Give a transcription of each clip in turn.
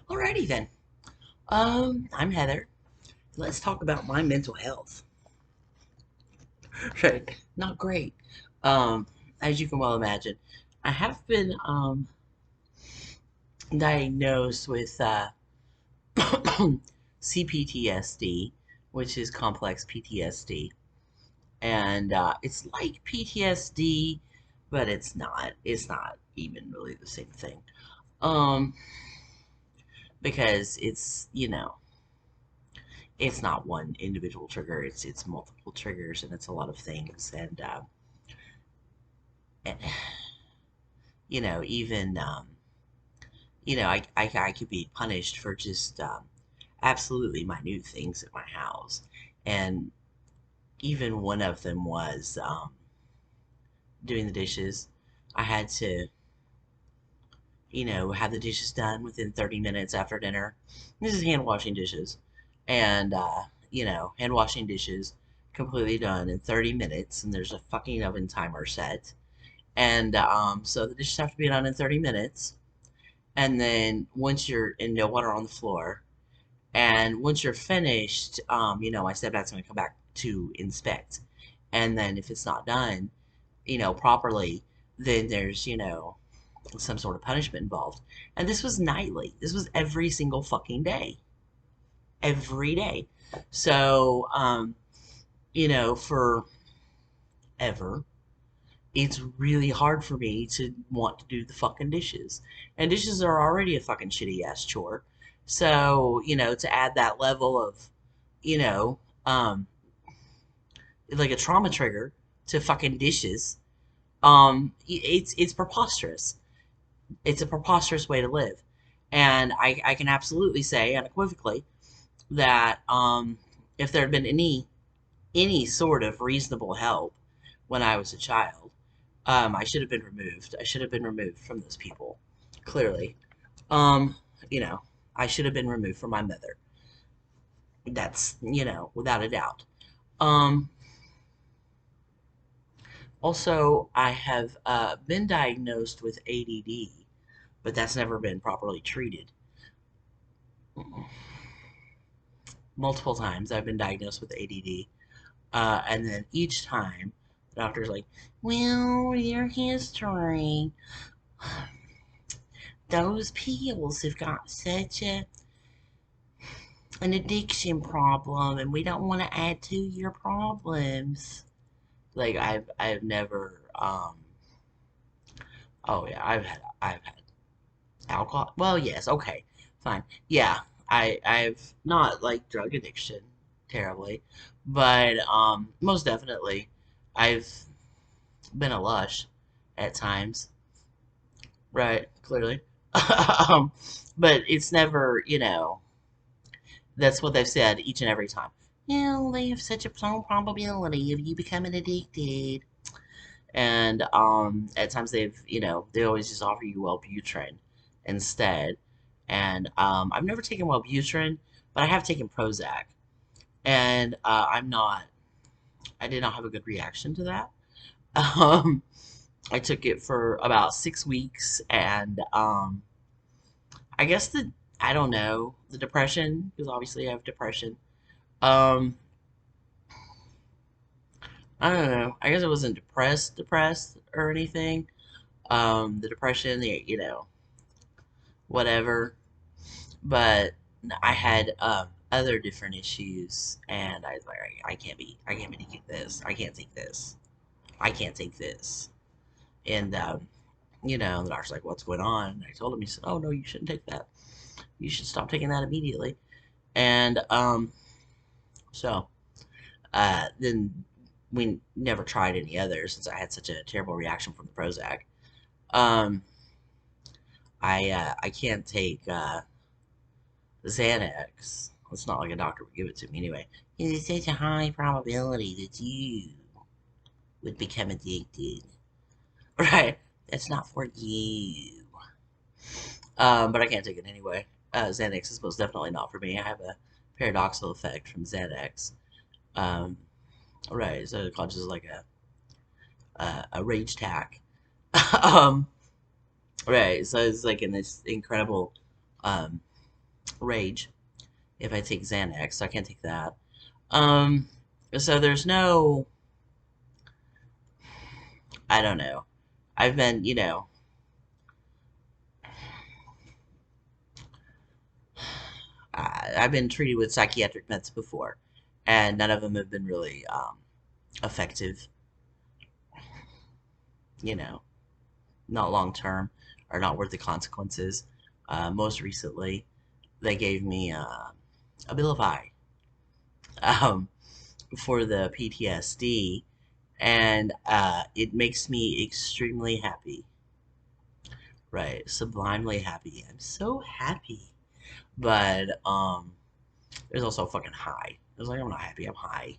Alrighty then. I'm Heather. Let's talk about my mental health. Right. Not great. Um, as you can well imagine. I have been diagnosed with CPTSD, which is complex PTSD. And it's like PTSD, but it's not. It's not even really the same thing. Um, because it's not one individual trigger. It's multiple triggers, and it's a lot of things. And even I could be punished for just absolutely minute things at my house, and even one of them was doing the dishes. I had to have the dishes done within 30 minutes after dinner. This is hand washing dishes, and hand washing dishes completely done in 30 minutes, and there's a fucking oven timer set. And so the dishes have to be done in 30 minutes. And then once you're in no water on the floor, and once you're finished, my stepdad's going to come back to inspect. And then if it's not done, properly, then there's, some sort of punishment involved. And this was nightly. This was every single fucking day. Every day. So, forever, it's really hard for me to want to do the fucking dishes. And dishes are already a fucking shitty ass chore. So, to add that level of, you know, um, like a trauma trigger to fucking dishes, it's preposterous. It's a preposterous way to live. And I can absolutely say unequivocally that if there had been any sort of reasonable help when I was a child, I should have been removed. I should have been removed from those people. Clearly. Um, you know, I should have been removed from my mother. That's, without a doubt. Um, Also, I have been diagnosed with ADD, but that's never been properly treated. Multiple times I've been diagnosed with ADD, and then each time the doctor's like, "Well, your history, those pills have got such an addiction problem, and we don't want to add to your problems." Like I've never oh yeah, I've had alcohol. Well, yes, okay, fine. Yeah, I've not like drug addiction terribly, but most definitely I've been a lush at times, right? Clearly. um, but it's never, that's what they've said each and every time. Well, they have such a strong probability of you becoming addicted. And at times they always just offer you Wellbutrin instead. And I've never taken Wellbutrin, but I have taken Prozac, and I did not have a good reaction to that. Um, I took it for about 6 weeks, and I guess I don't know, the depression, because obviously I have depression. Um, I don't know. I guess I wasn't depressed or anything. The depression, whatever. But I had other different issues, and I was like, I can't be taking this. I can't take this. I can't take this. And the doctor's like, "What's going on?" And I told him. He said, "Oh no, you shouldn't take that. You should stop taking that immediately." And so then we never tried any others since I had such a terrible reaction from the Prozac. Um, I can't take Xanax. It's not like a doctor would give it to me anyway. There's such a high probability that you would become addicted. Right? That's not for you. But I can't take it anyway. Xanax is most definitely not for me. I have a paradoxical effect from Xanax. Um, right, so it causes like a rage attack. um, right, so it's like in this incredible um, rage if I take Xanax, so I can't take that. Um, so there's no, I don't know. I've been, I've been treated with psychiatric meds before, and none of them have been really effective, you know, not long term or not worth the consequences. Most recently, they gave me Abilify um, for the PTSD, and it makes me extremely happy, right? Sublimely happy. I'm so happy. But there's also fucking high. I was like, I'm not happy, I'm high.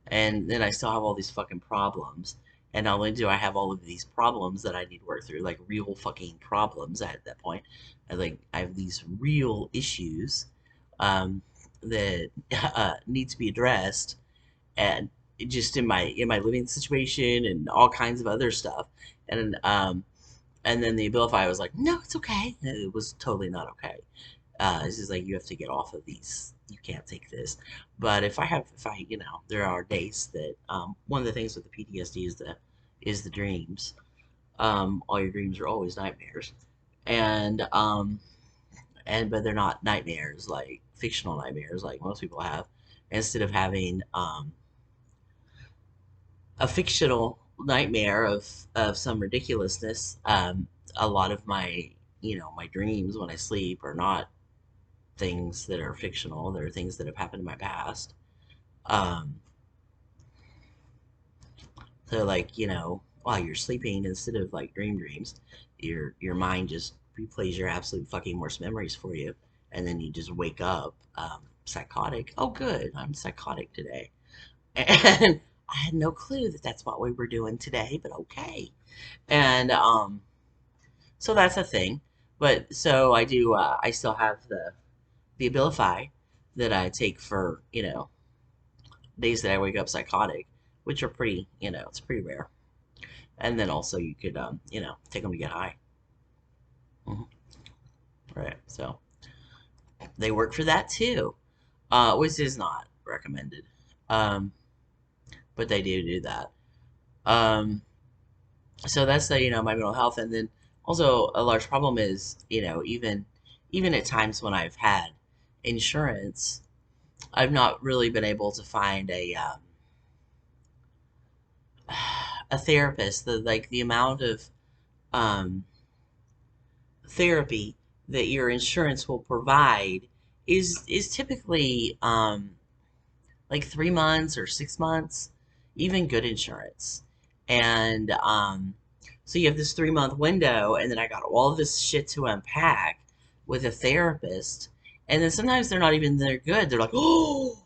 And then I still have all these fucking problems. And not only do I have all of these problems that I need to work through, like real fucking problems at that point, I have these real issues um, that need to be addressed, and just in my living situation and all kinds of other stuff. And then the Abilify was like, no, it's okay. And it was totally not okay. It's just like you have to get off of these. You can't take this. But there are days that one of the things with the PTSD is the dreams. All your dreams are always nightmares, and but they're not nightmares like fictional nightmares like most people have. Instead of having a fictional nightmare of some ridiculousness, a lot of my my dreams when I sleep are not things that are fictional. They're things that have happened in my past. Um, so while you're sleeping, instead of like dreams, your mind just replays your absolute fucking worst memories for you, and then you just wake up psychotic. Oh, good, I'm psychotic today, and I had no clue that that's what we were doing today, but okay. And so that's a thing. But so I do. I still have the Abilify that I take for days that I wake up psychotic, which are pretty, it's pretty rare. And then also you could, take them to get high. Hmm. Right. So they work for that too, which is not recommended. Um, but they do that. Um, so that's my mental health. And then also a large problem is, even at times when I've had insurance, I've not really been able to find a therapist. The amount of um, therapy that your insurance will provide is typically like 3 months or 6 months, even good insurance. And so you have this 3 month window, and then I got all of this shit to unpack with a therapist. And then sometimes they're not even they're good. They're like, oh,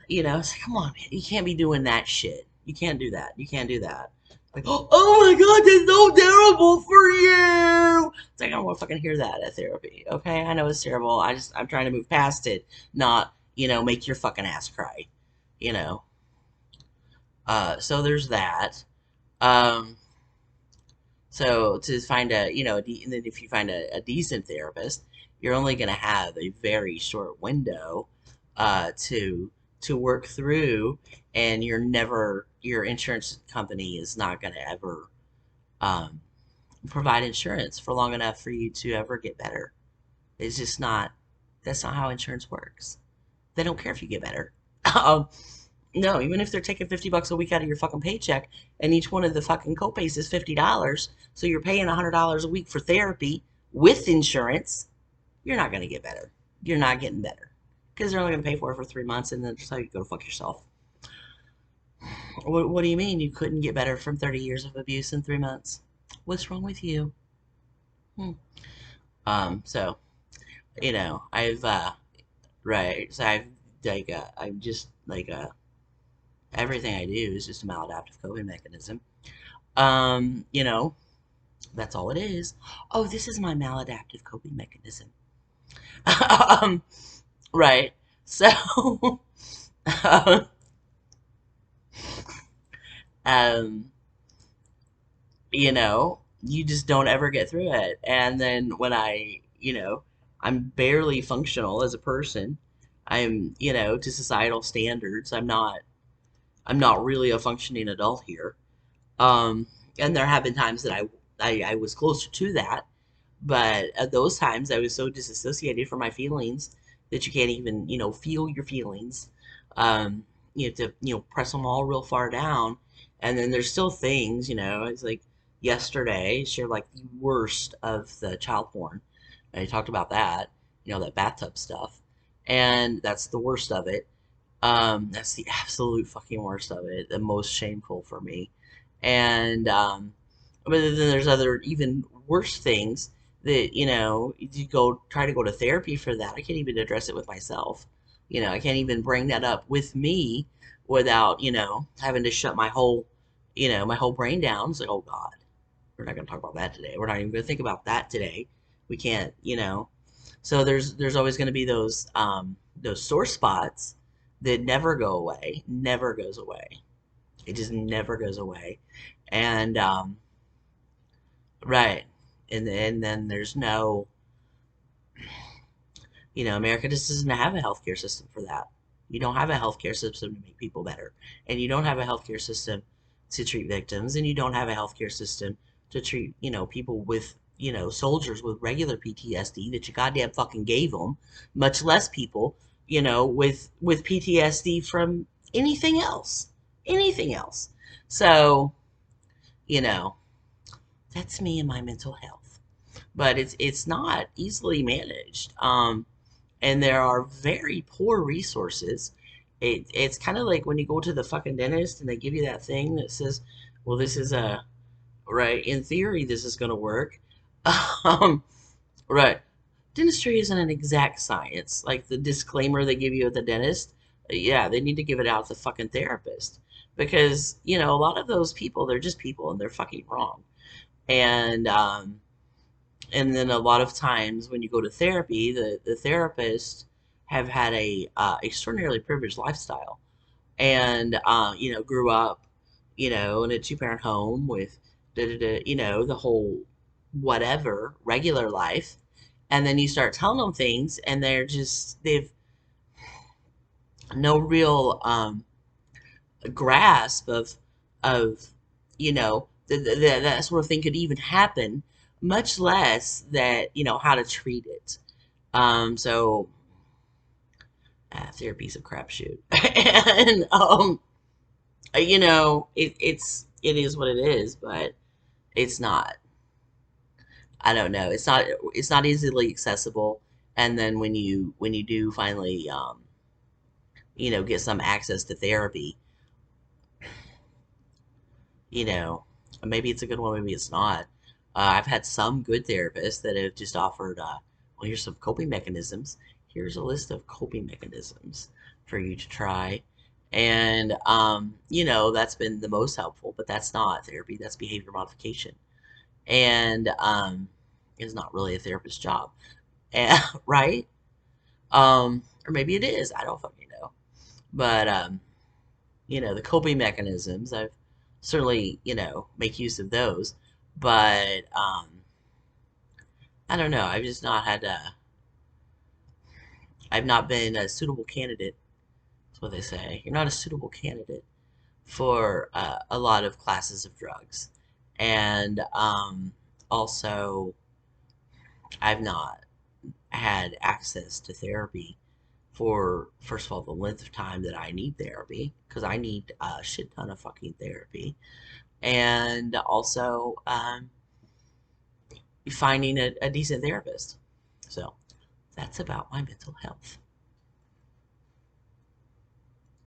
it's like, come on, man, you can't be doing that shit. You can't do that. You can't do that. Like, oh my god, that's so terrible for you. It's like I don't want to fucking hear that at therapy. Okay, I know it's terrible. I'm trying to move past it, not make your fucking ass cry. You know. So there's that. Um, so to find and then if you find a decent therapist, you're only going to have a very short window to work through, and your insurance company is not going to ever um, provide insurance for long enough for you to ever get better. It's just not. That's not how insurance works. They don't care if you get better. um, No, even if they're taking $50 a week out of your fucking paycheck, and each one of the fucking copays is $50, so you're paying $100 a week for therapy with insurance, you're not gonna get better. You're not getting better because they're only gonna pay for 3 months, and then just tell you to go fuck yourself. What do you mean you couldn't get better from 30 years of abuse in 3 months? What's wrong with you? Hmm. So I've right, so I'm just everything I do is just a maladaptive coping mechanism. Um, you know, that's all it is. Oh, this is my maladaptive coping mechanism. um, right. So, um, you just don't ever get through it. And then when I I'm barely functional as a person. I'm, to societal standards, I'm not really a functioning adult here. Um, and there have been times that I was closer to that, but at those times I was so disassociated from my feelings that you can't even, feel your feelings. Um, you have to, press them all real far down. And then there's still things, it's like yesterday, shared like the worst of the child porn. I talked about that, that bathtub stuff. And that's the worst of it. That's the absolute fucking worst of it, the most shameful for me. And but then there's other even worse things that you go try to go to therapy for that. I can't even address it with myself. I can't even bring that up with me without having to shut my whole brain down. It's like, oh God, we're not going to talk about that today. We're not even going to think about that today. We can't. So there's always going to be those sore spots that never go away, never goes away. It just never goes away. And right. And then there's no, America just doesn't have a healthcare system for that. You don't have a healthcare system to make people better. And you don't have a healthcare system to treat victims. And you don't have a healthcare system to treat, people with, soldiers with regular PTSD that you goddamn fucking gave them, much less people, with PTSD from anything else. Anything else. So, you know, that's me and my mental health. But it's not easily managed. And there are very poor resources. It's kind of like when you go to the fucking dentist and they give you that thing that says, well, this is a, right, in theory, this is going to work. Um, right. Dentistry isn't an exact science. Like the disclaimer they give you at the dentist, yeah, they need to give it out to the fucking therapist. Because, a lot of those people, they're just people and they're fucking wrong. And, and then a lot of times when you go to therapy, the therapists have had a extraordinarily privileged lifestyle, and grew up, in a two-parent home with da, da, da, the whole whatever regular life, and then you start telling them things, and they've no real grasp of that sort of thing could even happen, much less that how to treat it. So therapy's a crapshoot, and it is what it is, but it's not. I don't know. It's not easily accessible. And then when you do finally get some access to therapy, you know, maybe it's a good one, maybe it's not. I've had some good therapists that have just offered, well, here's some coping mechanisms. Here's a list of coping mechanisms for you to try. And, that's been the most helpful, but that's not therapy, that's behavior modification. And it's not really a therapist's job, and, right? Or maybe it is. I don't fucking know. But the coping mechanisms, I've certainly, make use of those. But I don't know. I've not been a suitable candidate. That's what they say. You're not a suitable candidate for a lot of classes of drugs. And also, I've not had access to therapy for, first of all, the length of time that I need therapy, because I need a shit ton of fucking therapy. And also finding a decent therapist. So that's about my mental health.